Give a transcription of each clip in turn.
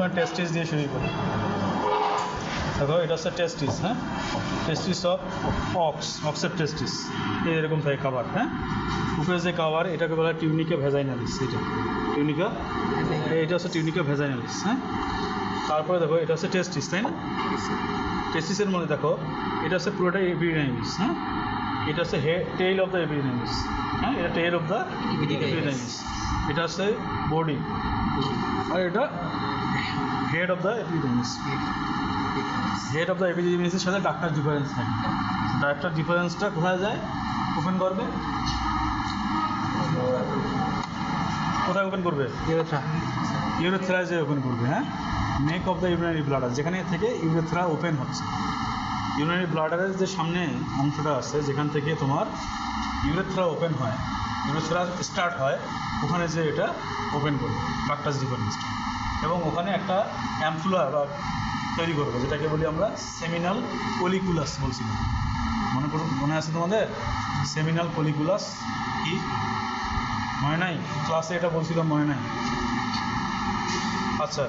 প্রথমে টেস্টিস দিয়ে শুরু করি। দেখো এটা হচ্ছে টেস্টিস, হ্যাঁ, টেস্টিস অফ অক্সের টেস্টিস, এরকম থাকে কাভার, হ্যাঁ, উপরে যে কাভার এটাকে বলা হয় টিউনিকা ভেজাইনালিস, এটা টিউনিকা, এটা হচ্ছে টিউনিকা ভেজাইনালিস, হ্যাঁ। তারপরে দেখো এটা হচ্ছে টেস্টিস, তাই না? টেস্টিসের মধ্যে দেখো এটা হচ্ছে পুরোটা এপিডিডাইমিস, হ্যাঁ, এটা হচ্ছে টেইল অফ দ্য এপিডিডাইমিস, হ্যাঁ, এটা টেইল অফ দ্য এপিডিডাইমিস, এটা হচ্ছে বডি, আর এটা head of the epididymis. Head of the এপিডিডাইমিসের সাথে ডাক্তার ডিফারেন্স থাকে। ডাক্তার ডিফারেন্সটা কোথায় যায়? ওপেন করবে, কোথায় ওপেন করবে? ইউরেথ্রায় যে ওপেন করবে, হ্যাঁ, নেক অফ দ্য ইউরিনারি ব্লাডার, যেখানে থেকে ইউরেথ্রা ওপেন হচ্ছে। ইউরিনারি ব্লাডারের যে সামনে অংশটা আছে যেখান থেকে তোমার ইউরেথ্রা ওপেন হয়, ইউরেথ্রা স্টার্ট হয়, ওখানে যে এটা ওপেন করবে ডাক্টার্স ডিফারেন্সটা, এবং ওখানে একটা অ্যাম্পুলা বা তৈরি করবে, যেটাকে বলি আমরা সেমিনাল কলিকুলাস বলছিলাম। মনে আছে তোমাদের সেমিনাল কলিকুলাস কি? মনে নাই? ক্লাসে এটা বলছিলাম, মনে নাই? আচ্ছা,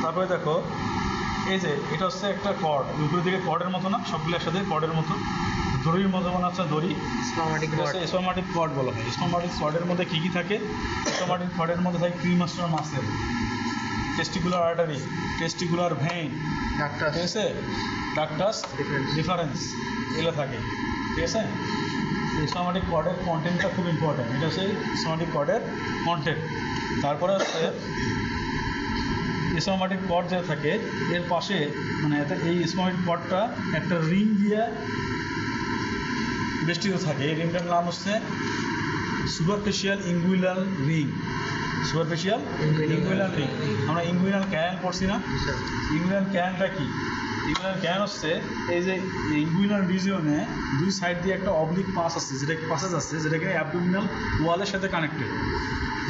তারপরে দেখো এই যে এটা হচ্ছে একটা কর্ড, উপরের দিকে কর্ডের মতো না, সবগুলো একসাথে কর্ডের মতো, দড়ির মতো মনে হচ্ছে দড়ি, স্টোমাটিক কর্ড বলা হয়। স্টোমাটিক কর্ডের মধ্যে কী কী থাকে? স্টোমাটিক কর্ডের মধ্যে থাকে cremaster muscle, testicular artery, testicular vein, ঠিক আছে, ডাক্টাস ডিফারেন্স, এগুলো থাকে, ঠিক আছে। স্টোমাটিক কর্ডের কন্টেন্টটা খুব ইম্পর্ট্যান্ট, এটা হচ্ছে স্টোমাটিক কর্ডের কন্টেন্ট। তারপরে হচ্ছে স্টোমাটিক কর্ড যেটা থাকে এর পাশে, মানে এই স্টোমাটিক কর্ডটা একটা রিং দিয়ে বেষ্টিত থাকে। এই রিংটার নাম হচ্ছে superficial inguinal ring. Superficial inguinal ring. আমরা ইঙ্গুইনাল ক্যানেল পড়ছি না? ইঙ্গুইনাল ক্যানেলটা কি? ইঙ্গুইনাল ক্যানেল হচ্ছে এই যে ইঙ্গুইনাল রিজিয়নে দুই সাইড দিয়ে একটা অবলিক পাস আছে, যেটাকে অ্যাবডোমিনাল ওয়ালের সাথে কানেক্টেড,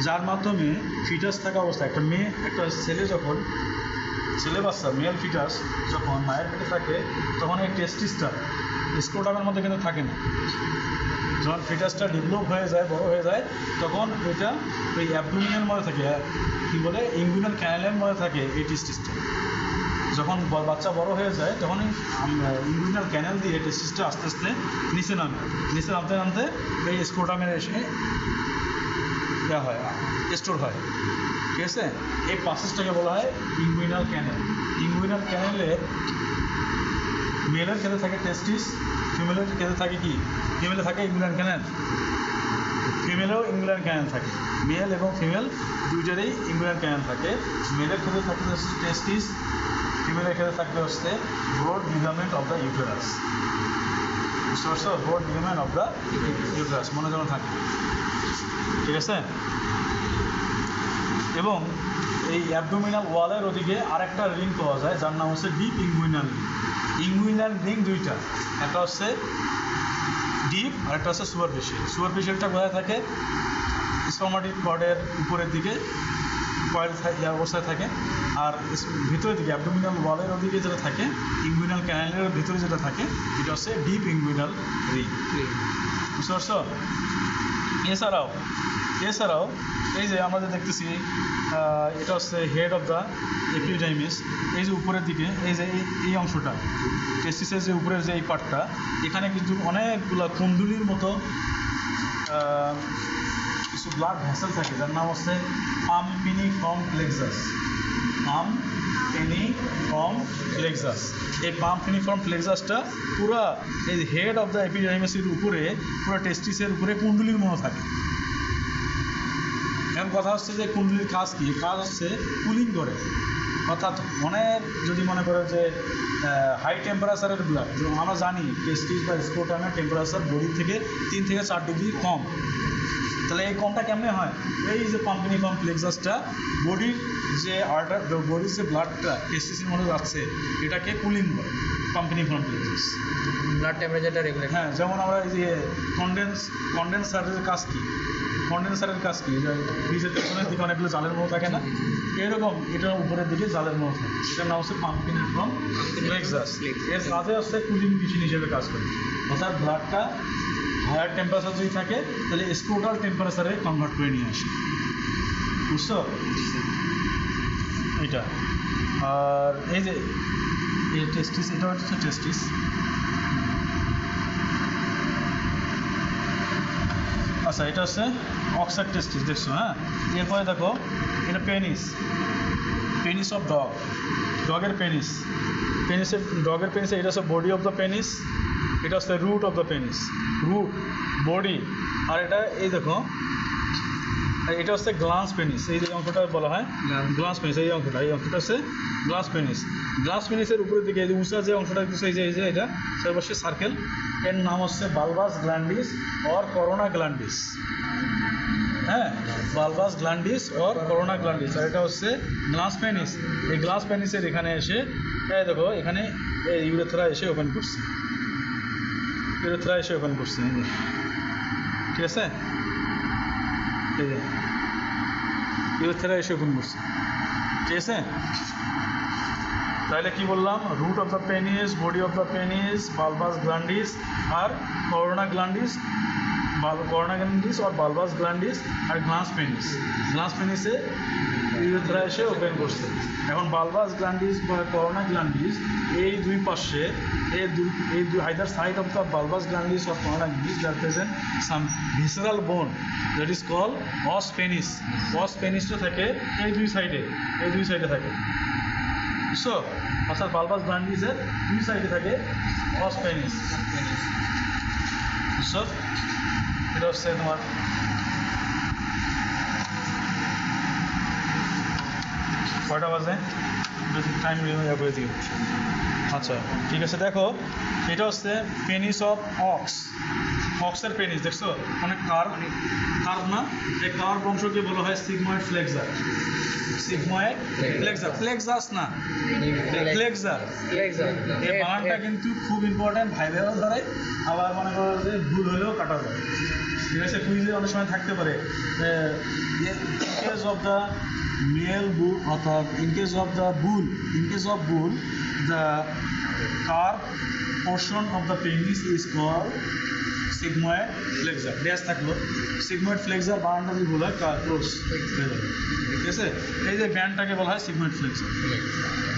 যার মাধ্যমে ফিটাস থাকা অবস্থায় একটা ছেলে যখন, ছেলে বাচ্চা মেল ফিটাস যখন মায়ের পেটে থাকে তখন এই টেস্টিসটা স্ক্রোটামের মধ্যে কিন্তু থাকে না। যখন ফিটাসটা ডেভেলপ হয়ে যায়, বড় হয়ে যায়, তখন এটা ওই অ্যাবডোমিনের মধ্যে থাকে, কী বলে, ইঙ্গুইনাল ক্যানেলের মধ্যে থাকে এই টেস্টিসটা। যখন বাচ্চা বড় হয়ে যায় তখন ইঙ্গুইনাল ক্যানেল দিয়ে টেস্টিসটা আস্তে আস্তে নিচে নামতে এই স্ক্রোটামের এসে দেওয়া হয়, স্টোর হয়, ঠিক আছে। এই প্রসেসটাকে বলা হয় ইঙ্গুইনাল ক্যানেল। ইঙ্গুইনাল ক্যানেলের মেলের ক্ষেত্রে থাকে টেস্টিস, ফিমেলের ক্ষেত্রে থাকে কি? ফিমেলে থাকে ইঙ্গুইনাল ক্যানেল, ফিমেলেও ইঙ্গুইনাল ক্যানেল থাকে, মেল এবং ফিমেল দুইটারেই ইঙ্গুইনাল ক্যানেল থাকে। মেলের ক্ষেত্রে থাকে টেস্টিস, ফিমেলের ক্ষেত্রে থাকবে হচ্ছে broad ligament of the uterus. Broad ligament of the uterus মনে যেন থাকে, ঠিক আছে। এবং এই অ্যাবডোমিনাল ওয়ালের ওদিকে আরেকটা রিং পাওয়া যায় যার নাম হচ্ছে deep inguinal ring. Inguinal ring দুইটা, একটা হচ্ছে ডিপ আর একটা হচ্ছে সুপারফিশিয়াল। সুপারফিশিয়ালটা কোথায় থাকে? স্টোমাটিক কর্ডের উপরের দিকে কয়েল অবস্থায় থাকে, আর ভিতরের দিকে অ্যাবডোমিনাল ওয়ালের ওদিকে যেটা থাকে, ইঙ্গুইনাল ক্যানেলের ভিতরে যেটা থাকে, এটা হচ্ছে ডিপ ইঙ্গুইনাল রিং, বুঝতে পারছো? এছাড়াও এই যে আমরা যে দেখতেছি, এটা হচ্ছে হেড অফ দ্য এপিডিডাইমিস। এই যে উপরের দিকে এই যে এই অংশটা, টেস্টিসের যে উপরের যে এই পার্টটা, এখানে কিন্তু অনেকগুলো কুণ্ডলীর মতো কিছু ব্লাড ভেসেল থাকে, যার নাম হচ্ছে পাম্পিনিফর্ম প্লেক্সাস। পাম্পিনিফর্ম প্লেক্সাস। এই পাম্পিনিফর্ম প্লেক্সাসটা পুরো এই হেড অফ দ্য এপিডিডাইমিসের উপরে, পুরো টেস্টিসের উপরে কুণ্ডলীর মতো থাকে। এখন কথা হচ্ছে যে কুণ্ডলীর কাজ কী? কাজ হচ্ছে কুলিং করে, অর্থাৎ যদি মনে করে যে হাই টেম্পারেচারের ব্লাড, আমরা জানি টেস্টিস বা স্ক্রোটামের টেম্পারেচার বডির থেকে 3 থেকে 4 ডিগ্রি কম, তাহলে এই কমটা কেমনে হয়? এই যে পাম্পিনিফর্ম প্লেক্সাসটা বডির যে বডির যে ব্লাডটা টেস্টিসের মধ্যে যাচ্ছে এটাকে কুলিং করে, পাম্পিনিফর্ম প্লেক্সাস। ব্লাড টেম্পারেচারটা রেগুলেট, হ্যাঁ, যেমন আমরা এই যে কন্ডেন্সারের কাজ কী? ফ্রিজের পেছনের দিকে অনেকগুলো জালের মতো থাকে না, এরকম এটার উপরের দিকে জালের মতো থাকে, এটার নাম হচ্ছে পাম্পিনিফর্ম প্লেক্সাস। এর কাজে হচ্ছে কুলিং মেশিন হিসেবে কাজ করে, অর্থাৎ ব্লাডটা হায়ার টেম্পারেচার যদি থাকে তাহলে স্ক্রোটাল টেম্পারেচারে কনভার্ট করে নিয়ে আসে, বুঝছো? এটা। আর এই যে এই টেস্টিস, এটা হচ্ছে টেস্টিস। আচ্ছা, এটা হচ্ছে অক্সাইড টেস্টিস, দেখছো? হ্যাঁ, এরপরে দেখো এটা পেনিস, পেনিস অফ ডগ, ডগের পেনিস, পেনিসের, ডগের পেনিসে এটা হচ্ছে বডি অফ দ্য পেনিস, এটা হচ্ছে root of the penis, root, body. আর এটা এই দেখো, আর এটা হচ্ছে গ্লান্স পেনিস, এই যে অংশটা বলা হয় গ্লান্স পেনিস, এই অংশটা হচ্ছে গ্লাস পেনিস। গ্লাস পেনিসের উপরের দিকে এই যে উঁচা যে অংশটা দেখতেছে, এই যে এটা চারপাশে সার্কেল, এর নাম হচ্ছে বালবাস গ্ল্যান্ডিস অর করোনা গ্ল্যান্ডিস। হ্যাঁ, বালবাস গ্ল্যান্ডিস অর করোনা গ্ল্যান্ডিস। আর এটা হচ্ছে গ্লাস পেনিস। এই গ্লাস পেনিসের এখানে এসে এই দেখো, এখানে এই ইউরেথ্রা এসে ওপেন করছে, ইউরেথ্রা এসে ওপেন করছে, এই যে, ঠিক আছে, এই যে ইউরেথ্রা এসে ওপেন করছে, ঠিক আছে। তাহলে কি বললাম? Root of the penis, body of the penis, bulbous glandis আর করোনা গ্ল্যান্ডিস, করোনা গ্ল্যান্ডিস আর বালবাস গ্ল্যান্ডিস আর গ্লাস পেনিস। গ্লাস পেনিসে ইউরেথ্রা এসে ওপেন করছে। এখন বালবাস গ্ল্যান্ডিস বা করোনা গ্ল্যান্ডিস এই দুই পাশে, এই দুই either side of the bulbous glandis or corona glandis that present some visceral bone that is called os penis. Os পেনিসটা থাকে এই দুই সাইডে থাকে, বুঝছো? অর্থাৎ বালবাস গ্ল্যান্ডিসের দুই সাইডে থাকে অস পেনিস, বুঝছো? এটা হচ্ছে তোমার কয়টা বাজে? টাইম করে দিই। আচ্ছা, ঠিক আছে। দেখো, এটা হচ্ছে পেনিস অফ অক্স, অক্সের পেনিস, দেখছো? মানে কার্ভ না, এই কার্ভ অংশকে বলা হয় সিগময়েড ফ্লেক্সার, সিগময়েড ফ্লেক্সার, ফ্লেক্সাস না, ফ্লেক্সার। এই বানানটা কিন্তু খুব ইম্পর্ট্যান্ট, ভাইবেও ধরে, আবার মনে করো যে ভুল হলেও কাটা যায়, ঠিক আছে? কুইজে অনেক সময় থাকতে পারে in case of the male bull, অর্থাৎ in case of bull the curve portion of the penis is called sigmoid flexure. Dash থাকলো, সিগময়েড ফ্লেক্সার বানানটা যদি ভুল হয় ক্লোজ হয়ে যাবে, ঠিক আছে? এই যে ব্যান্ডটাকে বলা হয় সিগময়েড ফ্লেক্সার,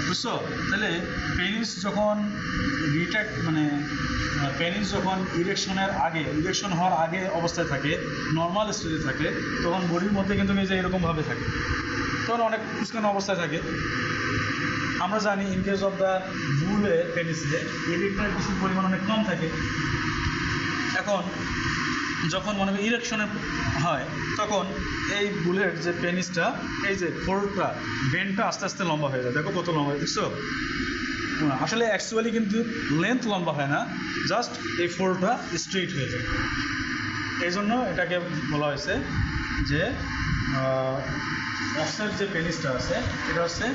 বুঝছো? তাহলে পেনিস যখন পেনিস যখন ইরেকশন হওয়ার আগে অবস্থায় থাকে, নর্মাল স্টেজে থাকে, তখন বডির মধ্যে কিন্তু এই যে এরকমভাবে থাকে, তখন অনেক কুচকানো অবস্থায় থাকে। আমরা জানি ইন কেস অফ দ্য বুলে পেনিসে ইরেকটার কিছুর পরিমাণ অনেক কম থাকে। এখন যখন মনে করি ইরেকশনে হয়, তখন এই বুলের যে পেনিসটা, এই যে ফোল্ডটা, বেনটা আস্তে আস্তে লম্বা হয়ে যায়। দেখো কত লম্বা হয়, দেখছো? আসলে অ্যাকচুয়ালি কিন্তু লেন্থ লম্বা হয় না, জাস্ট এই ফোল্ডটা স্ট্রেইট হয়ে যায়। এই জন্য এটাকে বলা হয়েছে যে অক্সের যে পেনিসটা আছে, এটা হচ্ছে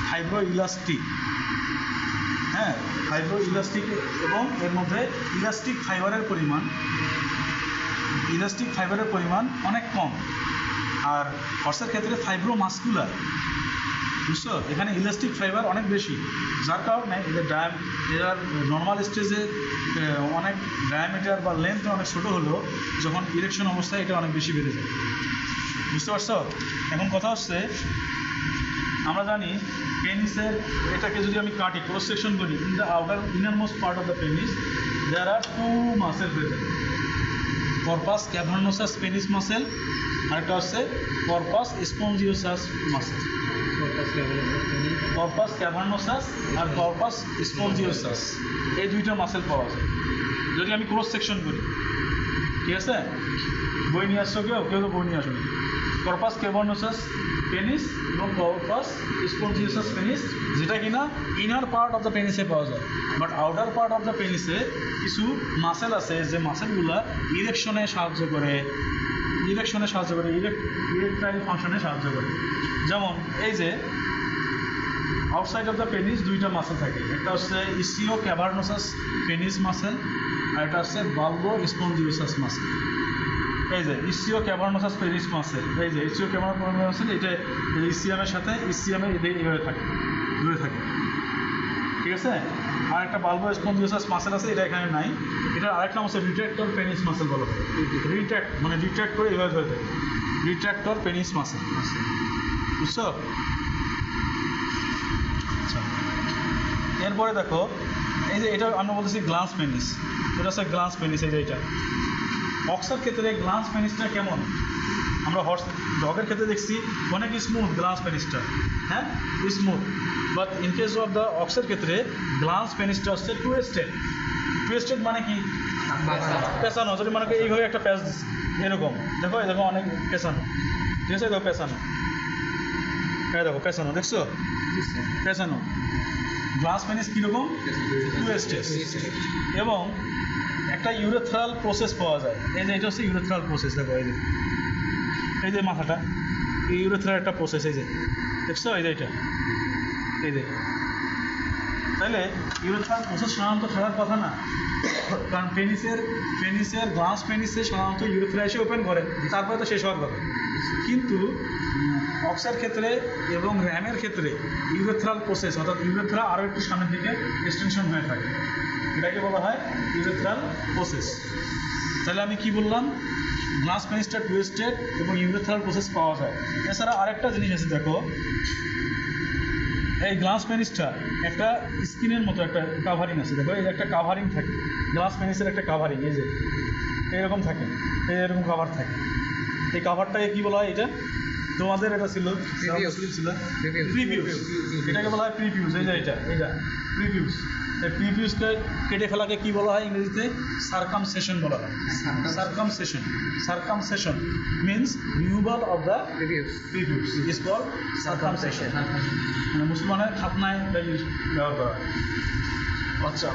ফাইব্রো ইলাস্টিক। হ্যাঁ, ফাইব্রো ইলাস্টিক, এবং এর মধ্যে ইলাস্টিক ফাইবারের পরিমাণ অনেক কম। আর হর্সের ক্ষেত্রে ফাইব্রো মাস্কুলার, বুঝছো? এখানে ইলাস্টিক ফাইবার অনেক বেশি, যার কারণে এটার নর্মাল স্টেজে অনেক ডায়ামিটার বা লেন্থ অনেক ছোটো হলেও যখন ইরেকশন অবস্থায় এটা অনেক বেশি বেড়ে যায়, বুঝতে পারছো? এখন কথা হচ্ছে, আমরা জানি পেনিসের এটাকে যদি আমি কাটি, ক্রস সেকশন করি, in the innermost part of the penis there are two muscle present, corpus cavernosus penis muscle, আরেকটা হচ্ছে corpus spongiosus muscle. Corpus cavernosus আর কর্পাস স্পঞ্জিওসাস, এই দুইটা মাসেল পাওয়া যায় যদি আমি ক্রস সেকশন করি, ঠিক আছে? বই নিয়ে আসছো, কেউ তো বই নিয়ে আসো। কর্পাস ক্যাভার্নোসাস পেনিস এবং কর্পাস স্পঞ্জিওসাস পেনিস, যেটা কিনা ইনার পার্ট অফ দ্য পেনিসে পাওয়া যায়, but outer part of the পেনিসে কিছু মাসেল আছে যে মাসেলগুলো ইরেকশনে সাহায্য করে, ইরেকটাইল ফাংশনে সাহায্য করে। যেমন এই যে আউটসাইড অফ দ্য পেনিস দুইটা মাসেল থাকে, একটা হচ্ছে ইসিও ক্যাভার্নোসাস পেনিস মাসেল, আর এটা হচ্ছে বালবো স্পঞ্জিওসাস মাসেল। এই যে ইসিও ক্যাভার্নোসাস পেনিস মাসেল, এই যে ইসিও ক্যাভার্নোসাস মাসেল, এটা ইসিয়ামের সাথে ইসিয়ামের এইভাবে থাকে, দূরে থাকে, ঠিক আছে? আর একটা বালবো স্পঞ্জিওসাস মাসেল আছে, এটা এখানে নাই। এটার আরেকটা হচ্ছে রিট্রাক্টর পেনিস মাসেল বলা হয়। রিট্রাক্ট করে এইভাবে ধরে থাকে, রিট্রাক্টর পেনিস মাসেল, বুঝছো? এরপরে দেখো এই যে এটা আমরা বলতেছি গ্লান্স পেনিস, এটা হচ্ছে গ্লান্স পেনিস। এই যে এটা অক্সের ক্ষেত্রে গ্লান্স পেনিসটা কেমন, আমরা ডগের ক্ষেত্রে দেখছি অনেক স্মুথ গ্লান্স পেনিসটা, হ্যাঁ smooth, but in case of the অক্সের ক্ষেত্রে গ্লান্স পেনিসটা হচ্ছে টুয়েস্টেড। টুয়েস্টেড মানে কি পেঁচানো, যদি মানে এইভাবে একটা প্যাচ দিচ্ছি এরকম, দেখো এই দেখো অনেক পেঁচানো, ঠিক আছে, দেখো পেঁচানো, হ্যাঁ দেখো পেঁচানো, দেখছো পেঁচানো। গ্লাস পেনিস কীরকম টুয়েস্টেড, এবং একটা ইউরেথ্রাল প্রসেস পাওয়া যায়। এই যে এটা হচ্ছে ইউরেথ্রাল প্রসেস, দেখো এই যে মাথাটা, এই ইউরেথ্রাল একটা প্রসেস, এই যে দেখছো এই যে এটা, এই যে তাহলে ইউরেথ্রাল প্রসেস সাধারণত থাকার কথা না, কারণ পেনিসের গ্লাস পেনিসে সাধারণত ইউরেথ্রা এসে ওপেন করে, তারপরে তো শেষ হওয়ার কথা। কিন্তু অক্সের ক্ষেত্রে এবং র্যামের ক্ষেত্রে ইউরেথ্রাল প্রসেস, অর্থাৎ ইউরেথ্রা আরও একটু সামনের দিকে এক্সটেনশন হয়ে থাকে, এটাকে বলা হয় ইউরেথ্রাল প্রসেস। তাহলে আমি কি বললাম, গ্লাস পেনিসটা টুয়েস্টেড এবং ইউরেথ্রাল প্রসেস পাওয়া যায়। এছাড়া আরেকটা জিনিস আছে, দেখো এই গ্লাস পেনিসটা একটা স্কিনের মতো একটা কাভারিং আছে, দেখো এই যে একটা কাভারিং থাকে, গ্লাস পেনিসের একটা কাভারিং, এই যে এইরকম থাকে, এইরকম কাভার থাকে, এই কাভারটাকে কী বলা হয়, এটা তোমাদের এটা ছিল প্রিভিউস, এটাকে বলা হয় প্রিভিউস। এই যে এটা প্রিভিউস, এই প্রিভিউসকে কেটে ফেলাকে কী বলা হয় ইংরেজিতে, সার্কামসেশন বলা হয়। Circumcision means removal of the prepuce is called circumcision. মানে মুসলমানের খাতনায় এটা ব্যবহার করা হয়। আচ্ছা,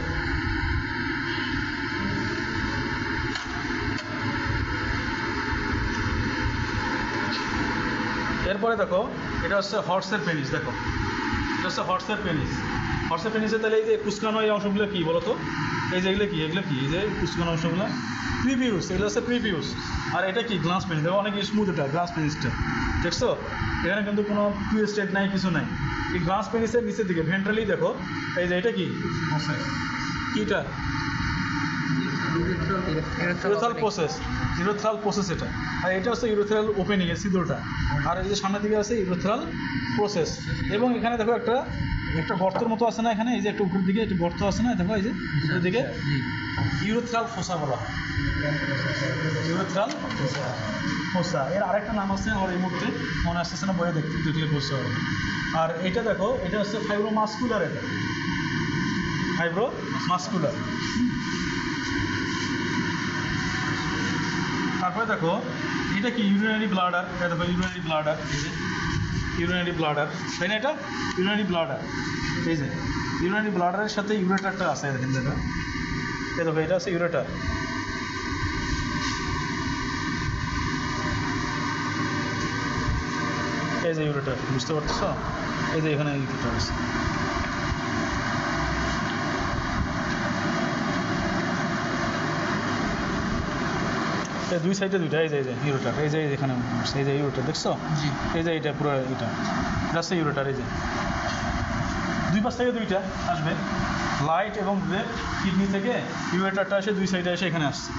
এরপরে দেখো এটা হচ্ছে হর্সের পেনিস। দেখো এটা হচ্ছে হর্সের পেনিস। হর্সের পেনিসে তাহলে এই যে কুচকানো এই অংশগুলো কী বলো তো, এই যে এগুলো কি এই যে কুচকানো অংশগুলো প্রিভিউস, এগুলো হচ্ছে প্রিভিউস। আর এটা কি গ্লাস পেনিস, দেখো অনেক স্মুথ এটা গ্লাস পেনিসটা, দেখছো এখানে কিন্তু কোনো টুইস্টেড নাই, কিছু নাই। এই গ্লাস পেনিসের নিচের দিকে ভেন্ট্রালি দেখো, এই যে এটা কি এটা ইউরেথ্রাল প্রসেস এটা, আর এটা হচ্ছে ইউরেথ্রাল ওপেনিং এর ছিদ্রটা, আর এই যে সামনের দিকে আছে ইউরেথ্রাল প্রসেস। এবং এখানে দেখো একটা গর্তের মতো আছে না, এখানে এই যে একটা উপরের দিকে একটা গর্ত আছে না, দেখো এই যে উপরের দিকে ইউরেথ্রাল ফোসা বলা হয়, ইউরেথ্রাল ফোসা। এর আরেকটা নাম আছে, আমার এই মুহূর্তে মনে আসতেছে না, বইয়ে দেখলে বুঝতে হবে। আর এটা দেখো এটা হচ্ছে ফাইব্রোমাস্কুলার, এটা ফাইব্রোমাস্কুলার। তারপরে দেখো এটা কি ইউরিনারি ব্লাডার, এটা দেখো ইউরিনারি ব্লাডার, এই যে ইউরিনারি ব্লাডার, তাই না, এটা ইউরিনারি ব্লাডার। এই যে ইউরিনারি ব্লাডারের সাথে ইউরেটারটা আছে, দেখেন দেখো এই দেখো এটা আছে ইউরেটার। এই যে ইউরেটার, বুঝতে পারতেছো, এই যে এখানে ইউরেটার আছে। দুই সাইডে দুইটা, এই যে ইউরেটার, এই যে এখানে এই যে ইউরেটার দেখছো, এই যে এটা পুরো এটা হচ্ছে ইউরেটার। এই যে দুই পাশ থেকে দুইটা আসবে, লাইট এবং লেফট কিডনি থেকে ইউরেটারটা এসে দুই সাইডে এসে এখানে আসছে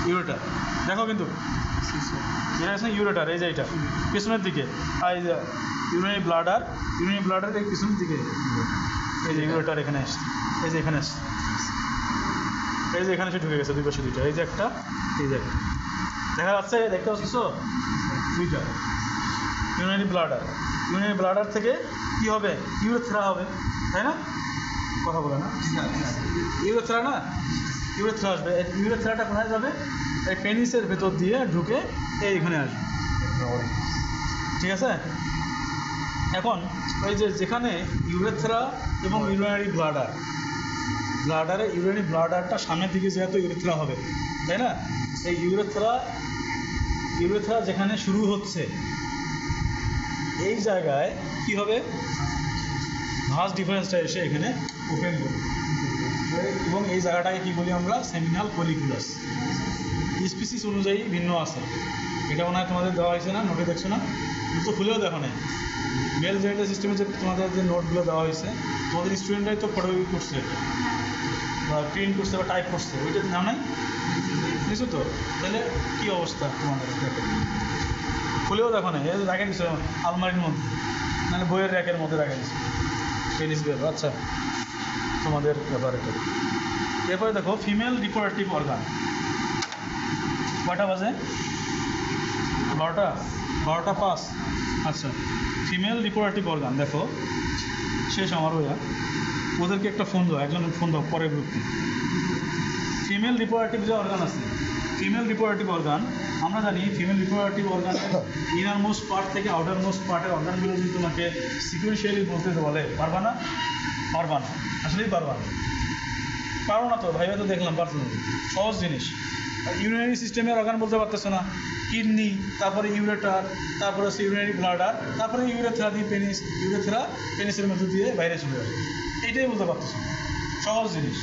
ইউরেটার। দেখো কিন্তু এটা আছে ইউরেটার, এই যে এটা পিছনের দিকে, আর এই যে ইউরিনারি ব্লাডারের এই পিছনের দিকে এই যে ইউরেটার এখানে আসছে, এই যে এখানে আসছে, এই যে এখানে এসে ঢুকে গেছে দুই পাশে দুইটা, এই যে একটা, এই যে একটা দেখা যাচ্ছে, দেখতে পাচ্ছ দুইটা ইউরিনারি ব্লাডার থেকে কি হবে, ইউরেথ্রা হবে, তাই না, কথা বলে না, ইউরেথ্রা আসবে। ইউরেথ্রাটা কোথায় যাবে, এই পেনিসের ভেতর দিয়ে ঢুকে এইখানে আসবে, ঠিক আছে। এখন ওই যে যেখানে ইউরেথ্রা এবং ইউরিনারি ইউরিনারি ব্লাডারটা সামনের দিকে যেহেতু ইউরেথ্রা হবে, তাই না, এই ইউরেথ্রা যেখানে শুরু হচ্ছে এই জায়গায় কি হবে, ভাস ডিফারেন্সটা এসে এখানে ওপেন করবে, এবং এই জায়গাটাকে কি বলি আমরা, সেমিনাল ফলিকুলাস। স্পিসিস অনুযায়ী ভিন্ন আছে, এটা মনে হয় তোমাদের দেওয়া হয়েছে না, নোটে দেখছো না, তো খুলেও দেখো না, মেল জেনারেল সিস্টেমে যে তোমাদের যে নোটগুলো দেওয়া হয়েছে, তোমাদের স্টুডেন্টরাই তো ফটোকপি করছে বা প্রিন্ট করছে বা টাইপ করছে, ওইটা নাও নাই বুঝছো তো, তাহলে কী অবস্থা তোমাদের, খুলেও দেখো না, এই রাখে দিচ্ছে আলমারির মধ্যে, মানে বইয়ের র্যাকের মধ্যে রাখা দিচ্ছে, পেনিস বেরো, আচ্ছা তোমাদের ব্যাপার এটা। এরপরে দেখো ফিমেল রিপ্রোডাক্টিভ অর্গান, কয়টা বাজে? 12টা 5। আচ্ছা, ফিমেল রিপ্রোডাক্টিভ অর্গান দেখো, শেষ আমার ওয়া, ওদেরকে একটা ফোন দাও, একজন ফোন দাও পরের গ্রুপে। ফিমেল রিপ্রোডাক্টিভ যে অর্গান আছে, ফিমেল রিপ্রোডাক্টিভ অর্গান আমরা জানি, ফিমেল রিপ্রোডাক্টিভ অর্গানের ইনার মোস্ট পার্ট থেকে আউটার মোস্ট পার্টের অর্গানগুলো যদি তোমাকে সিকুয়েন্সিয়ালি বলতে বলে, পারবা না? পারবা না, আসলেই পারবা না, পারো না তো ভাইবা, তো দেখলাম পারছো না, সহজ জিনিস। ইউরিনারি সিস্টেমের অর্গান বলতে পারতেছো না, কিডনি, তারপরে ইউরেটার, তারপরে হচ্ছে ইউরিনারি ব্লাডার, তারপরে ইউরেথ্রা দিয়ে পেনিস, ইউরেথ্রা পেনিসের মধ্যে দিয়ে বাইরে চলে যাবে, এইটাই বলতে পারতেছো না, সহজ জিনিস।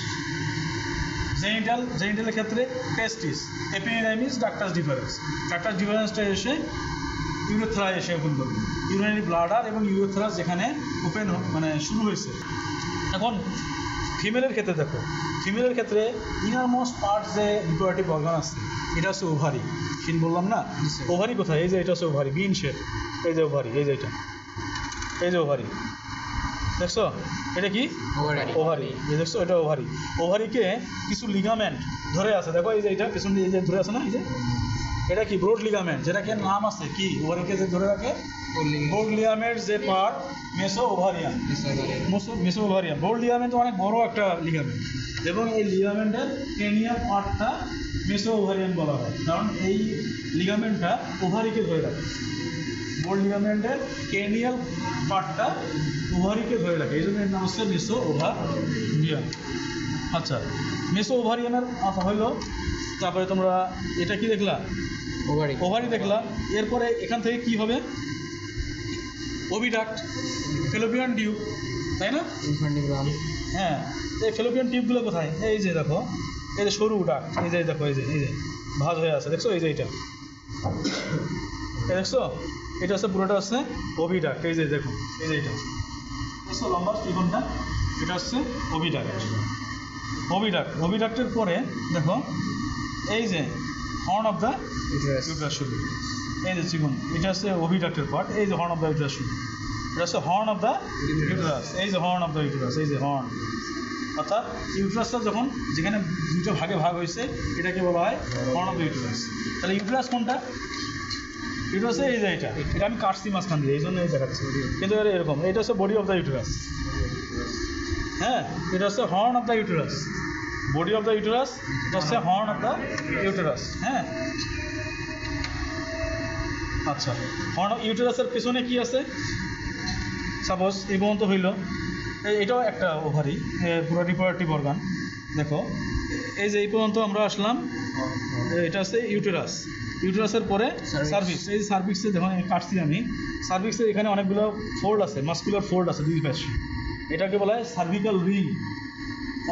জেনিটালের ক্ষেত্রে টেস্টিস, এপিডিডাইমিস, ডাক্টাস ডিফারেন্স, ডাক্টাস ডিফারেন্সটা এসে ইউরেথ্রা এসে ওপেন করবে, ইউরিনারি ব্লাডার এবং ইউরেথ্রা যেখানে ওপেন মানে শুরু হয়েছে। এখন ফিমেলের ক্ষেত্রে দেখো, ফিমেলের ক্ষেত্রে ইনার মোস্ট পার্ট যে রিপ্রোডাক্টিভ অর্গান আছে, এটা হচ্ছে ওভারি। ফিন বললাম না, ওভারি কোথায়? এই যে এটা হচ্ছে ওভারি, বিন শেপ, এই যে ওভারি, এই যে এটা, এই যে ওভারি, দেখছো এটা কি? ওভারি। এই দেখছো এটা ওভারি। ওভারিকে কিছু লিগামেন্ট ধরে আছে, দেখো এই যে এটা পেছন দিয়ে এই যে ধরে আছে না, এই যে এটা কি? ব্রড লিগামেন্ট, যেটাকে নাম আছে কি? ওভারিকে যে ধরে রাখে ব্রড লিগামেন্ট যে part, meso ovarian, meso ovarian. Broad ligament অনেক বড় একটা লিগামেন্ট, এবং এই লিগামেন্টের ক্রেনিয়াল পার্টটা মেসো ওভারিয়ান বলা হয়, কারণ এই লিগামেন্টটা ওভারিকে ধরে রাখে। ব্রড লিগামেন্টের ক্রেনিয়াল পার্টটা ওভারিকে ধরে রাখে, এই জন্য এর নাম হচ্ছে মেসো ওভারিয়ান। আচ্ছা, মেসো ওভারিয়ানের হইলো। তারপরে তোমরা এটা কি দেখলা? ওভারি দেখলা। এরপরে এখান থেকে কি হবে? ওভিডাক্ট, ফেলোপিয়ান টিউব, তাই না? হ্যাঁ, এই ফেলোপিয়ান টিউবগুলো কোথায়? এই যে দেখো, এই যে সরু ডাক্ট, এই যে দেখো, এই যে ভাঁজ হয়ে আছে, দেখছো? এই যে এটা দেখছো, এটা হচ্ছে পুরোটা হচ্ছে ওভিডাক্ট, এই যে দেখো, এই যে এটা দেখছো লম্বা ত্রিকোণটা, এটা হচ্ছে ওভিডাক্ট। ওভিডাক্টের পরে দেখো এই যে হর্ন অফ দ্য ইউটেরাস শুরু, এই যে চিকন, এটা হচ্ছে ওভিডাক্টের পার্ট, এই যে হর্ন অফ দ্য ইউটেরাস শুরু, এটা হচ্ছে হর্ন অফ দ্য ইউটেরাস, এই যে হর্ন অফ দ্য ইউটেরাস, এই যে হর্ন। অর্থাৎ ইউটেরাসটা যখন যেখানে দুটো ভাগে ভাগ হয়েছে, এটাকে বলা হয় হর্ন অফ দ্য ইউটেরাস। তাহলে ইউটেরাস কোনটা? ইউটেরাস এই যে এটা আমি কাটছি মাঝখান দিয়ে, এই জন্য এই দেখাচ্ছি, কিন্তু এরকম, এটা হচ্ছে বডি অফ দ্য ইউটেরাস। হ্যাঁ, এটা হচ্ছে horn of the uterus, body of the uterus, এটা হচ্ছে হর্ন অফ দ্য ইউটেরাস। হ্যাঁ, আচ্ছা, হর্ন অফ ইউটেরাসের পেছনে কি আছে? সাপোজ এই পর্যন্ত হইল, এটাও একটা ওভারি, পুরো রিপ্রোডাক্টিভ অর্গান। দেখো এই যে এই পর্যন্ত আমরা আসলাম, এটা হচ্ছে ইউটেরাস। ইউটেরাসের পরে সার্ভিক্স, এই সার্ভিক্সে যখন কাটছি আমি, সার্ভিক্সে এখানে অনেকগুলো ফোল্ড আছে, মাস্কুলার ফোল্ড আছে দুই পাশে, এটাকে বলা হয় সার্ভিক্যাল রিং।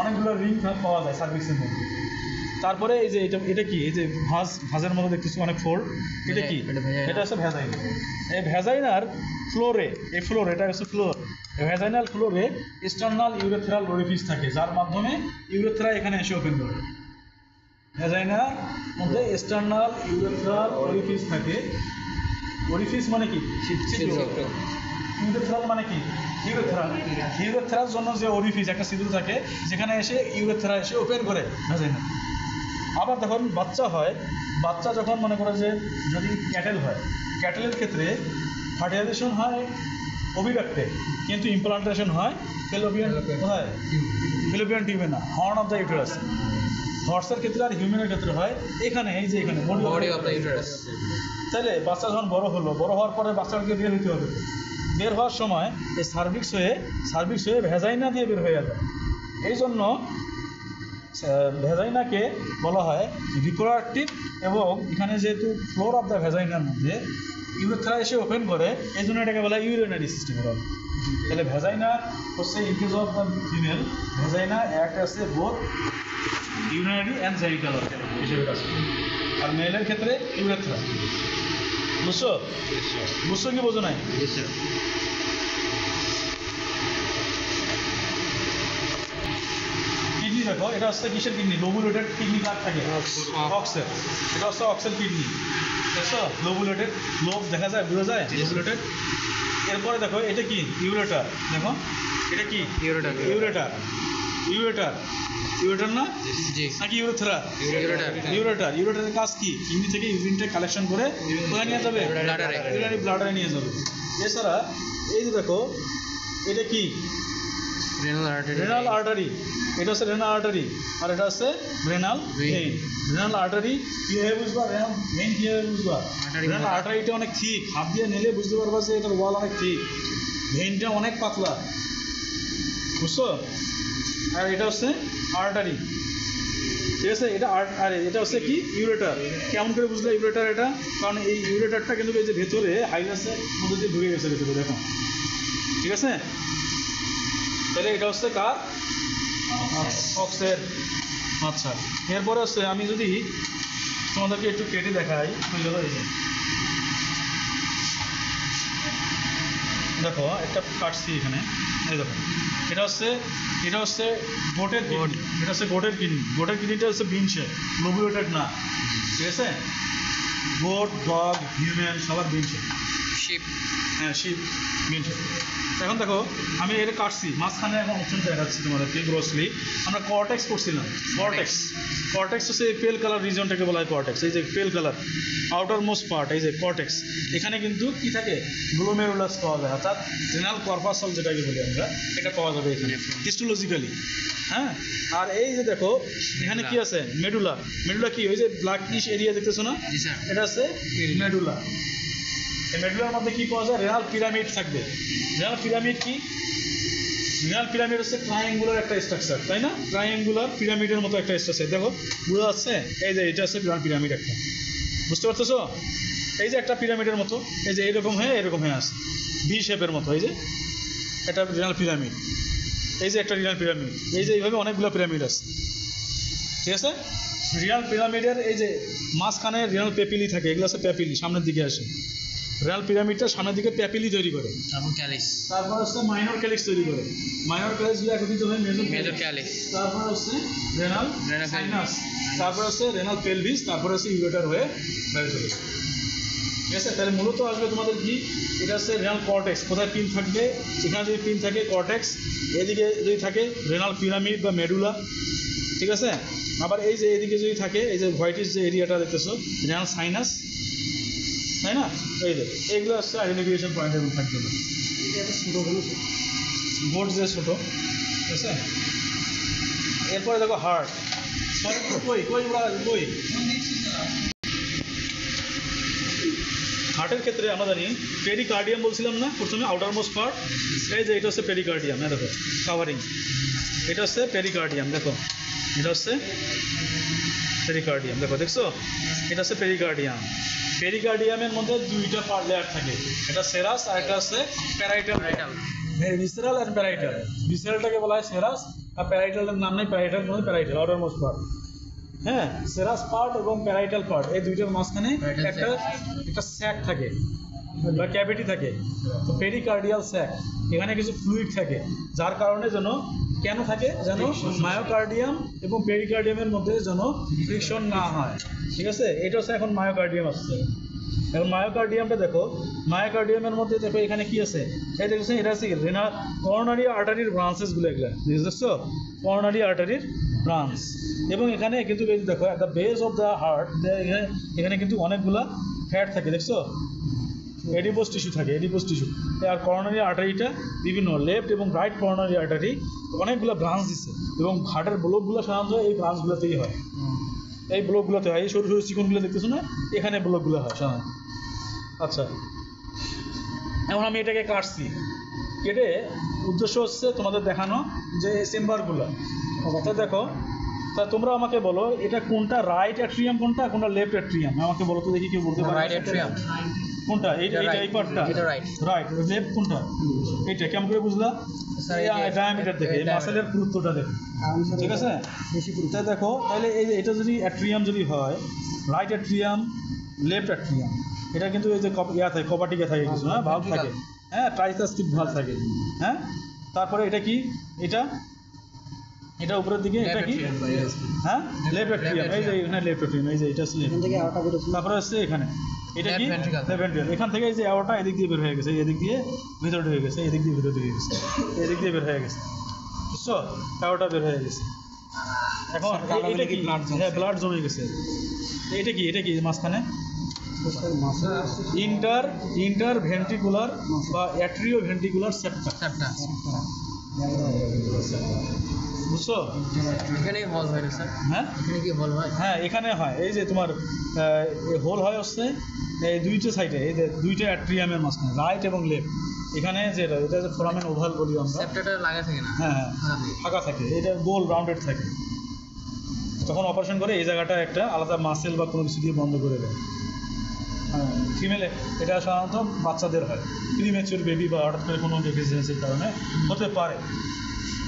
অনেকগুলো রিং পাওয়া যায় সার্ভিক্সের মধ্যে। তারপরে এই যে এটা কি? এই যে ভাঁজের মতো দেখতেছি অনেক ফোল্ড, এটা কি? এটা হচ্ছে ভ্যাজাইনা। এই ভ্যাজাইনার ফ্লোরে, এই ফ্লোর, এটা হচ্ছে ফ্লোর, ভ্যাজাইনাল ফ্লোরে এক্সটার্নাল ইউরেথ্রাল অরিফিস থাকে, যার মাধ্যমে ইউরেথ্রা এখানে এসে ওপেন করে। ভ্যাজাইনার মধ্যে এক্সটার্নাল ইউরেথ্রাল অরিফিস থাকে। অরিফিস মানে কি? ইউরেথ্রাল মানে কি? ইউরেথ্রার জন্য যে অরিফিস, একটা ছিদ্র থাকে, যেখানে এসে ইউরেথ্রা এসে ওপেন করে ভ্যাজাইনা। আবার যখন বাচ্চা হয়, বাচ্চা যখন মনে করে যে যদি ক্যাটেল হয়, ক্যাটেলের ক্ষেত্রে ফার্টিলাইজেশন হয় ওভিডাক্টে, কিন্তু ইমপ্লান্টেশন হয় ফেলোপিয়ান, কোথায়? ফেলোপিয়ান টিউবে না, হর্ন অফ দ্য ইউটেরাস। হর্সের ক্ষেত্রে আর হিউম্যানের ক্ষেত্রে হয় এখানে, এই যে এখানে বডি অফ দ্য ইউটেরাস। তাহলে বাচ্চা যখন বড় হলো, বড় হওয়ার পরে বাচ্চাকে বের হতে হবে, বের হওয়ার সময় এই সার্ভিক্স হয়ে ভ্যাজাইনা দিয়ে বের হয়ে যায়। এই জন্য ভ্যাজাইনাকে বলা হয় রিপ্রোডাক্টিভ, এবং এখানে যেহেতু ফ্লোর অফ দ্য ভ্যাজাইনার মধ্যে ইউরেথ্রা এসে ওপেন করে, এই জন্য এটাকে বলা হয় ইউরিনারি সিস্টেমের অর্গান। তাহলে ভ্যাজাইনা হচ্ছে in case of the female, vagina act আছে both urinary and genital organ হিসেবে কাজ করে, আর মেলের ক্ষেত্রে ইউরেথ্রা। বুঝছো কি বোঝো নাই? কিডনি দেখো এটা হচ্ছে কিসের কিডনি, লোবুলেটেড কিডনি কার থাকে, অক্সের, এটা হচ্ছে অক্সের কিডনি, দেখছো লোবুলেটেড, লোব দেখা যায়, বোঝা যায় লোবুলেটেড। এরপরে দেখো এটা কি ইউরেটার, দেখো এটা কি ইউরেটার ইউরেটার, ইউরেটার, ইউরেটার না জি নাকি ইউরেথ্রা, ইউরেটার ইউরেটার, ইউরেটারের কাজ কি, কিডনি থেকে ইউরিনটা কালেকশন করে কোথায় নিয়ে যাবে, ব্লাডারে। ইউরিনারি ব্লাডারে নিয়ে যাবে। এছাড়া এই যে দেখো এটা কি রেনাল আর্টারি রেনাল আর্টারি, এটা হচ্ছে রেনাল আর্টারি, আর এটা হচ্ছে রেনাল ভেইন। রেনাল আর্টারি কীভাবে বুঝবা, রেনাল ভেইন কীভাবে বুঝবা, Artery রেনাল আর্টারিটা অনেক থিক, হাত দিয়ে নিলে বুঝতে পারবা যে এটার ওয়াল অনেক থিক, ভেইনটা অনেক পাতলা, বুঝছো। আর এটা হচ্ছে আর্টারি, ঠিক আছে, এটা আর এটা হচ্ছে কি ইউরেটার। কেমন করে বুঝলে ইউরেটার এটা, কারণ এই ইউরেটারটা কিন্তু এই যে ভেতরে হাইলাসের মধ্যে দিয়ে ঢুকে গেছে ভেতরে, দেখো, ঠিক আছে। তাহলে এটা হচ্ছে কার, অক্সের। আচ্ছা, এরপরে হচ্ছে আমি যদি তোমাদেরকে একটু কেটে দেখাই, হয়ে গেল এই যে দেখো একটা কাটছি এখানে, এই দেখো এটা হচ্ছে গোটের কিডনি, এটা হচ্ছে গোটের কিডনি, গোটের কিডনিটা হচ্ছে বিন শেপ, লোবুলেটেড না, ঠিক আছে। গোট, ডগ, হিউম্যান সবার বিন শেপ, শিপ হ্যাঁ শিপ বিন শেপ। এখন দেখো আমি এটা কাটছি, মাঝখানে এখন অপশনটা দেখাচ্ছি তোমাদেরকে গ্রোসলি। আমরা কর্টেক্স করছিলাম, কর্টেক্স, কর্টেক্স হচ্ছে এই পেল কালার রিজনটাকে বলা হয় কর্টেক্স, এই যে পেল কালার আউটার মোস্ট পার্ট, এই যে কর্টেক্স, এখানে কিন্তু কি থাকে, গ্লোমেরুলাস পাওয়া যায়, অর্থাৎ রেনাল কর্পাসল যেটাকে বলি আমরা, এটা পাওয়া যাবে এখানে হিস্টোলজিক্যালি, হ্যাঁ। আর এই যে দেখো এখানে কি আছে, মেডুলা, মেডুলা কি ওই যে ব্ল্যাকিশ এরিয়া দেখতেছো না, জি স্যার এটা আছে মেডুলা। এই মেডুলার মধ্যে কি পাওয়া যায়, রেনাল পিরামিড থাকবে। রেনাল পিরামিড কি, রেনাল পিরামিড হচ্ছে ট্রায়াঙ্গুলার একটা স্ট্রাকচার, তাই না, ট্রায়াঙ্গুলার পিরামিডের মতো একটা স্ট্রাকচার, দেখো বোঝা যাচ্ছে, এই যে এটা হচ্ছে রেনাল পিরামিড একটা, বুঝতে পারতেছো, এই যে একটা পিরামিডের মতো, এই যে এরকম হয়ে আসে ভি শেপের মতো, এই যে এটা রেনাল পিরামিড, এই যে একটা রেনাল পিরামিড, এই যে এইভাবে অনেকগুলো পিরামিড আছে, ঠিক আছে। রেনাল পিরামিডের এই যে মাঝখানে রেনাল পেপিলি থাকে, এগুলো আছে পেপিলি, সামনের দিকে আসে, রেনাল পিরামিডটা সামনের দিকে প্যাপিলি তৈরি করে, তারপর ক্যালিক্স তারপর হচ্ছে মাইনর ক্যালিক্স তৈরি করে, মাইনর ক্যালিক্স দিয়ে একত্রিত হয়ে মেজর ক্যালিক্স তারপর হচ্ছে রেনাল Renal সাইনাস, তারপর হচ্ছে রেনাল পেলভিস, তারপর হচ্ছে ইউরেটার হয়ে বাইরে চলে যায়, ঠিক আছে। তাহলে মূলত আসবে তোমাদের কি, এটা হচ্ছে রেনাল কর্টেক্স, কোথায় পিন থাকবে, এখানে যদি পিন থাকে কর্টেক্স, এদিকে যদি থাকে রেনাল পিরামিড বা মেডুলা, ঠিক আছে। আবার এই যে এদিকে যদি থাকে, এই যে হোয়াইটিশ যে এরিয়াটা দেখতেছো, রেনাল সাইনাস, তাই না, এই যে এইগুলো হচ্ছে আইডেন্টিফিকেশন পয়েন্টের মধ্যে থাকতে হবে। বোর্ড যে ছোটো, ঠিক আছে। এরপরে দেখো হার্ট, কই হার্টের ক্ষেত্রে আমরা জানি পেরিকার্ডিয়াম বলছিলাম না প্রথমে, আউটার মোস্ট পার্ট, এই যে এটা হচ্ছে পেরিকার্ডিয়াম, হ্যাঁ দেখো কাভারিং, এটা হচ্ছে পেরিকার্ডিয়াম, দেখো এটা হচ্ছে পেরিকার্ডিয়াম, দেখো দেখছো, এটা হচ্ছে পেরিকার্ডিয়াম। পেরিকার্ডিয়ামের মধ্যে দুইটা পার্ট লেয়ার থাকে, এটা সেরাস আর এটা হচ্ছে প্যারাইটাল, ভিসেরাল আর প্যারাইটাল। ভিসেরালটাকে বলা হয় সেরাস, আর প্যারাইটালের নাম নেই, প্যারাইটাল মানে প্যারাইটাল, আউটার মোস্ট পার্ট, হ্যাঁ। সেরাস পার্ট এবং প্যারাইটাল পার্ট, এই দুইটার মাঝখানে একটা স্যাক থাকে বা ক্যাভিটি থাকে, তো পেরিকার্ডিয়াল স্যাক, এখানে কিছু ফ্লুইড থাকে, যার কারণে যেন কেন থাকে, যেন মায়োকার্ডিয়াম এবং পেরিকার্ডিয়ামের মধ্যে যেন ফ্রিকশন না হয়, ঠিক আছে। এটা হচ্ছে এখন মায়োকার্ডিয়াম আসছে। এখন মায়োকার্ডিয়ামটা দেখো, মায়োকার্ডিয়ামের মধ্যে দেখো এখানে কি আছে, এই দেখছো এটা হচ্ছে রেনাল করোনারি আর্টারির ব্রাঞ্চেসগুলো, এগুলো বুঝতেছো, করোনারি আর্টারির ব্রাঞ্চ। এবং এখানে কিন্তু এই দেখো at the base of the heart, এখানে কিন্তু অনেকগুলা ফ্যাট থাকে, দেখছো, এডিপোস টিস্যু থাকে, এডিপোস টিস্যু। আর করোনারি আর্টারিটা বিভিন্ন লেফট এবং রাইট করোনারি আর্টারি অনেকগুলো ব্রাঞ্চ দিচ্ছে, এবং হার্টের ব্লকগুলো সাধারণত এই ব্রাঞ্চগুলোতেই হয়, এই ব্লকগুলোতে হয়, এই সরু সরু চিকনগুলো দেখতেছো না, এখানে ব্লকগুলো হয় সাধারণত। আচ্ছা, এখন আমি এটাকে কাটছি, কেটে উদ্দেশ্য হচ্ছে তোমাদের দেখানো যে চেম্বারগুলো, তা দেখো, তা তোমরা আমাকে বলো এটা কোনটা রাইট অ্যাট্রিয়াম, কোনটা লেফট অ্যাট্রিয়াম, আমাকে বলো তো দেখি, কেউ বলতে পারে রাইট অ্যাট্রিয়াম কোনটা, এই পার্টটা, এটা রাইট রাইট, লেফট কোনটা, এইটা কেমন করে বুঝলা, ডায়ামিটার দেখে, এই মাসেলের পুরুত্বটা দেখো, ঠিক আছে। তা দেখো তাহলে এই যে এটা যদি অ্যাট্রিয়াম যদি হয়, রাইট অ্যাট্রিয়াম, লেফট অ্যাট্রিয়াম, এটা কিন্তু এই যে ইয়া থাকে, কপাটিকা থাকে কিছু, হ্যাঁ ভাল্ব থাকে, হ্যাঁ ট্রাইসাস্টিক ভাল্ব থাকে, হ্যাঁ। তারপরে এটা কি, এটা এটা উপরের দিকে এটা কি হ্যাঁ লেফট অ্যাট্রিয়াম এই যে এখানে লেফট অ্যাট্রিয়াম এই যে এটা আছে left। এখান থেকে আওটা বেরোচ্ছে। তারপরে আসছে এখানে এটা কি Left ventricle। লেফট ভেন্ট্রিকল এখান থেকে এই যে অ্যাওর্টা এদিক দিয়ে বের হয়ে গেছে এদিক দিয়ে ভিতরে ঢুকে গেছে এদিক দিয়ে ভিতরে ঢুকে গেছে এদিক দিয়ে বের হয়ে গেছে বুঝছো অ্যাওর্টা বের হয়ে গেছে এখন এটা কি হ্যাঁ ব্লাড জমে গেছে এটা কি মাঝখানে ইন্টার ভেন্ট্রিকুলার বা অ্যাট্রিও ভেন্ট্রিকুলার সেপ্টা সেপ্টা বুঝছো এখানে হল হয় না স্যার হ্যাঁ এখানে কি হল হয় হ্যাঁ এখানে হয় এই যে তোমার হোল হয় হচ্ছে এই দুইটা সাইডে এই যে দুইটা অ্যাট্রিয়ামের মাঝখানে রাইট এবং লেফট এখানে যেটা এটা যে ফোরামেন ওভাল বলি আমরা সেপ্টাটা লাগা থাকে না হ্যাঁ হ্যাঁ ফাঁকা থাকে এটা গোল রাউন্ডেড থাকে তখন অপারেশন করে এই জায়গাটা একটা আলাদা মাসেল বা কোনো কিছু দিয়ে বন্ধ করে দেয় হ্যাঁ ফিমেলে এটা সাধারণত বাচ্চাদের হয় প্রিম্যাচিউর বেবি বা হঠাৎ করে কোনো ডেফিসিয়েন্সির কারণে হতে পারে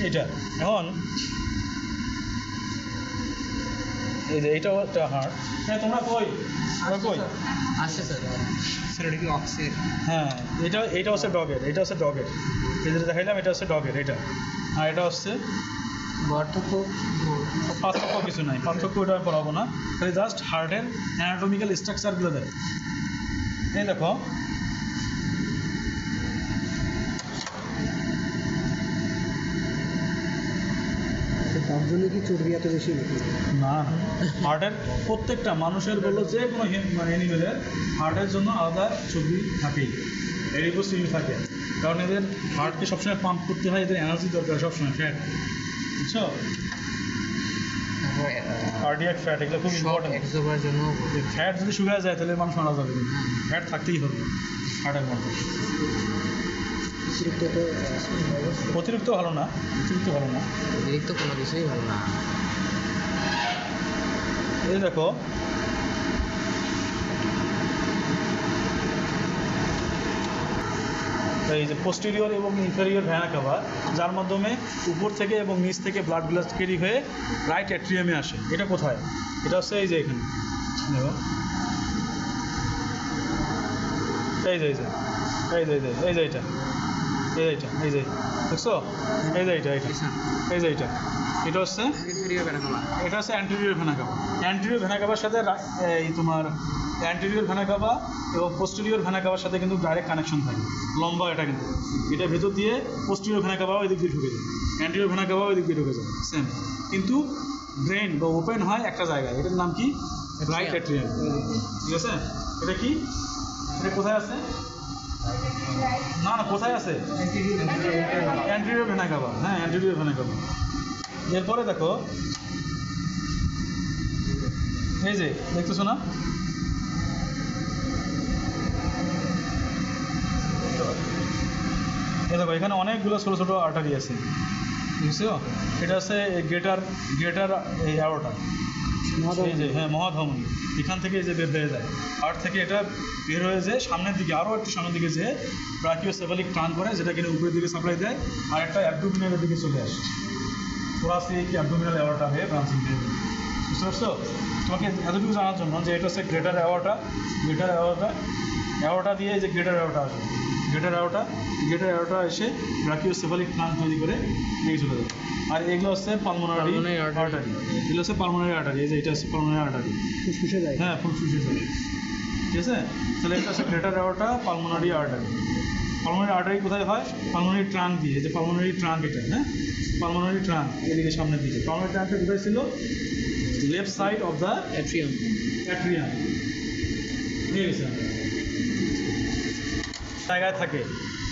এটা এখন এই যে এইটাও একটা হার্ট হ্যাঁ তোমরা কই আসছে স্যার স্যার এটা কি অক্সের হ্যাঁ এটা হচ্ছে ডগের এটা হচ্ছে ডগের এই যেটা দেখাইলাম এটা হচ্ছে ডগের এটা আর এটা হচ্ছে পার্থক্য কিছু নাই পার্থক্য ওটা আমি পড়াবো না খালি জাস্ট হার্টের অ্যানাটমিক্যাল স্ট্রাকচারগুলো দেয় এই দেখো তার জন্য কি চর্বি এত বেশি নাকি? না হার্টের প্রত্যেকটা মানুষের বললো যে কোনো অ্যানিমেলের হার্টের জন্য আলাদা চর্বি থাকেই এরিপোসিল থাকে কারণ এদের হার্টকে সবসময় পাম্প করতে হয় এদের এনার্জি দরকার সবসময় ফ্যাট বুঝছো কার্ডিয়াক ফ্যাট এগুলো খুব ইম্পর্টেন্ট এক্সোভার জন্য ফ্যাট যদি শুকিয়ে যায় তাহলে মানুষ মারা যাবে ফ্যাট থাকতেই হবে হার্টের মধ্যে অতিরিক্ত ভালো না অতিরিক্ত কোনো কিছুই ভালো না এই দেখো এই যে পোস্টেরিয়র এবং ইনফেরিয়র ভেনা কাভা যার মাধ্যমে উপর থেকে এবং নিচ থেকে ব্লাডগুলো ক্যারি হয়ে রাইট অ্যাট্রিয়ামে আসে এটা কোথায় এটা হচ্ছে এই যে এখানে দেখো এই যে এটা দেখছো এটা এটা হচ্ছে anterior vena CAVA anterior vena cover সাথে এই তোমার অ্যান্টেরিয়র ভেনা কাভা এবং পোস্টেরিয়র ভেনা কাভার সাথে কিন্তু ডাইরেক্ট কানেকশন থাকে লম্বা এটা কিন্তু এটা ভেতর দিয়ে পোস্টেরিয়র ভেনা কাভাও এদিক দিয়ে ঢুকে যায় অ্যান্টেরিয়র ভেনা কাভাও এদিক দিয়ে ঢুকে যায় সেম কিন্তু ড্রেন বা ওপেন হয় একটা জায়গায় এটার নাম কি রাইট অ্যাট্রিয়াম ঠিক আছে এটা কি এটা কোথায় আছে না কোথায় আছে অ্যান্টেরিয়র ভেনা কাভা হ্যাঁ অ্যান্টেরিয়র ভেনা কাভা এরপরে দেখো এই যে দেখতেছো না এই দেখো এখানে অনেকগুলো ছোটো ছোটো আর্টারি আছে বুঝছো এটা আছে গ্রেটার এই অ্যাওর্টা এই যে হ্যাঁ মহাধমনী এখান থেকে এই যে বের হয়ে যায় হার্ট থেকে এটা বের হয়ে যায় সামনের দিকে আরও একটু সামনের দিকে যে ব্রাকিওসেফালিক টার্ন করে যেটা কিনা উপরের দিকে সাপ্লাই দেয় আর একটা অ্যাবডোমিনালের দিকে চলে আসে থোরাসিক অ্যাবডোমিনাল অ্যাওর্টা হয়ে ব্রাঞ্চিং দিয়ে বুঝতে পারছো তোমাকে এতটুকু জানার জন্য যে এটা হচ্ছে গ্রেটার অ্যাওর্টা দিয়ে যে গ্রেটার অ্যাওর্টা আসে গ্রেটার অ্যাওর্টা এসে ব্রাকিওসেফালিক টার্ন তৈরি করে নিয়ে চলে যাবে আর এগুলো হচ্ছে পালমোনারি আর্টারি এগুলো হচ্ছে পালমোনারি আর্টারি এই যে এটা হচ্ছে পালমোনারি আর্টারি ফুসফুসে যায় হ্যাঁ ফুসফুসে যায় ঠিক আছে তাহলে এটা হচ্ছে গ্রেটার অ্যাওর্টা পালমোনারি আর্টারি কোথায় হয় পালমোনারি ট্রাঙ্ক দিয়ে যে পালমোনারি ট্রাঙ্ক এটা হ্যাঁ পালমোনারি ট্রাঙ্ক এদিকে সামনের দিকে পালমোনারি ট্রাঙ্কটা কোথায় ছিল left side of the atrium ঠিক আছে জায়গায় থাকে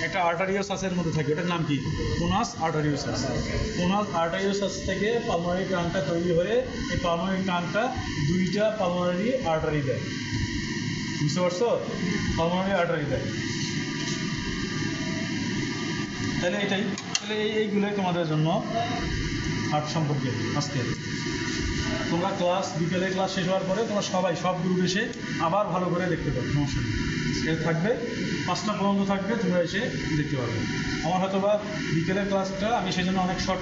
একটা আর্টারিওসাসের মধ্যে থাকে ওটার নাম কি কোনাস আর্টারিওসাস থেকে পালমোনারি ট্রাঙ্কটা তৈরি হয়ে এই পালমোনারি ট্রাঙ্কটা দুইটা পালমোনারি আর্টারি দেয় বুঝতে পারছো পালমোনারি আর্টারি দেয় তাহলে এইগুলোই তোমাদের জন্য হার্ট সম্পর্কে আজকে তোমরা বিকেলে ক্লাস শেষ হওয়ার পরে তোমরা সব গ্রুপ এসে আবার ভালো করে দেখতে পারো সমস্যা নেই এটা থাকবে 5টা পর্যন্ত থাকবে তোমরা এসে দেখতে পারবে আমার হয়তো বা বিকেলের ক্লাসটা আমি সেই জন্য অনেক শর্ট